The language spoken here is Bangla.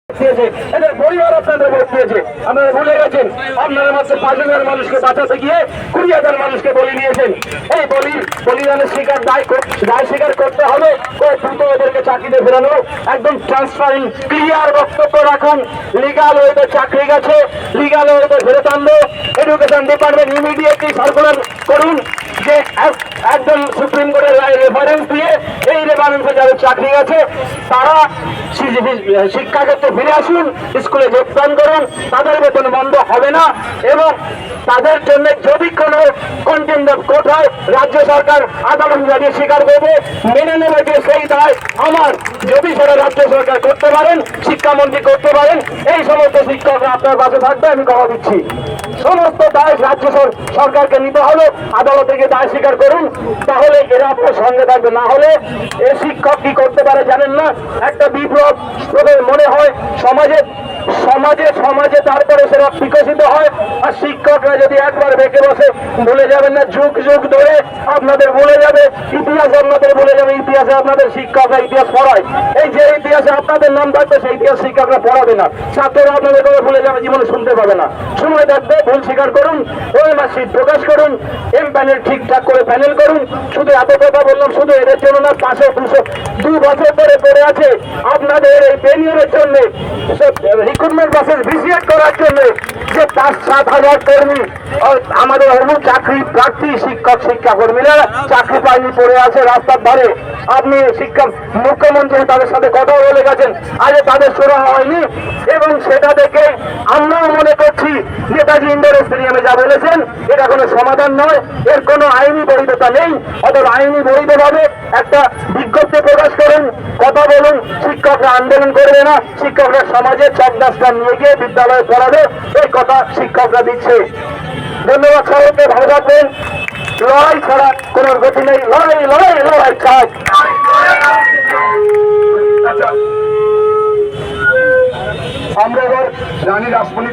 এদের পরিবার আপনাদের ভোট দিয়েছে, আপনারা ভুলে গেছেন। আপনারা মাত্র 5,000 মানুষকে বাঁচাতে গিয়ে 20,000 মানুষকে বলি নিয়েছেন। এই বলিদানের শিকার দায় স্বীকার করতে হবে। দ্রুত এদেরকে চাকরিতে ফেরানো, একদম ট্রান্সপারেন্ট ক্লিয়ার বক্তব্য রাখুন। লিগাল ওয়েতে চাকরি গেছে, লিগাল ওয়েতে ফেরত আনলো। এডুকেশন ডিপার্টমেন্ট ইমিডিয়েটলি সার্কুলার করুন যে একদম সুপ্রিম কোর্টের রেফারেন্স দিয়ে এই রেফারেন্সে যাদের চাকরি গেছে তারা শিক্ষাক্ষেত্রে ফিরে আসুন, স্কুলে যোগদান করুন, তাদের বেতন বন্ধ হবে না। এবং তাদের জন্য যদি কোনো কন্টেম্প্ট অফ কোর্ট হয়, রাজ্য সরকার আদালত জানিয়ে স্বীকার করবে, মেনে নেবে যে সেই দায় আমার। যদি সেটা রাজ্য সরকার করতে পারেন, শিক্ষামন্ত্রী করতে পারেন, এই সমস্ত শিক্ষকরা আপনার পাশে থাকবে, আমি কথা দিচ্ছি। সমস্ত দায় রাজ্য সরকারকে নিতে হবে, আদালত থেকে দায় স্বীকার করুন, তাহলে এরা আপনার সঙ্গে থাকবে। না হলে এ শিক্ষক কি করতে পারে জানেন না, একটা বিপ্লব মনে হয় সমাজে সমাজে সমাজে তারপরে সেটা বিকশিত হয়। আর শিক্ষকরা যদি একবার বেঁকে বসে, ভুলে যাবেন না, যুগ যুগ ধরে আপনাদের ভুলে যাবে ইতিহাস, আপনাদের ভুলে যাবে ইতিহাসে আপনাদের শিক্ষকরা ইতিহাস পড়ায়। এই যে ইতিহাসে আপনাদের নাম থাকবে সেই ইতিহাস শিক্ষকরা পড়াবে না, ছাত্ররা আপনাদের কথা ভুলে যাবে, জীবনে শুনতে পাবে না। সময় থাকবে ভুল স্বীকার করুন, ওই মাসিক প্রকাশ করুন, এম প্যানেল ঠিকঠাক করে প্যানেল করুন। শুধু এত কথা বললাম, শুধু এদের জন্য না, 2 বছর ধরে পড়ে আছে আপনাদের এই পেনিয়রের জন্য, রিক্রুটমেন্ট প্রসেস ভিসিয়েট করার জন্য যে 5-7 হাজার কর্মী আমাদের অমুক চাকরি প্রার্থী শিক্ষক শিক্ষাকর্মীরা চাকরি পায়নি, পড়ে আছে রাস্তার ধারে। আপনি মুখ্যমন্ত্রী তাদের সাথে কথা বলে গেছেন, আগে তাদের শোনা হয়নি। এবং সেটা দেখে আমরাও মনে করছি নেতাজি ইন্ডোর স্টেডিয়ামে যা বলেছেন এটা কোনো সমাধান নয়, এর কোনো আইনি বৈধতা নেই। অথবা আইনি বৈধভাবে একটা বিজ্ঞপ্তি প্রকাশ করেন, কথা বলুন। শিক্ষকরা আন্দোলন করবে না, শিক্ষকরা সমাজের চকদাসটা নিয়ে গিয়ে বিদ্যালয়ে পড়াবে, এই কথা শিক্ষকরা দিচ্ছে। ধন্যবাদ সবাইকে, ভালো থাকবেন। লড়াই ছাড়া কোন গতি নেই, লড়াই লড়াই লড়াই চাই। আমরা এবার রানী রাসমণি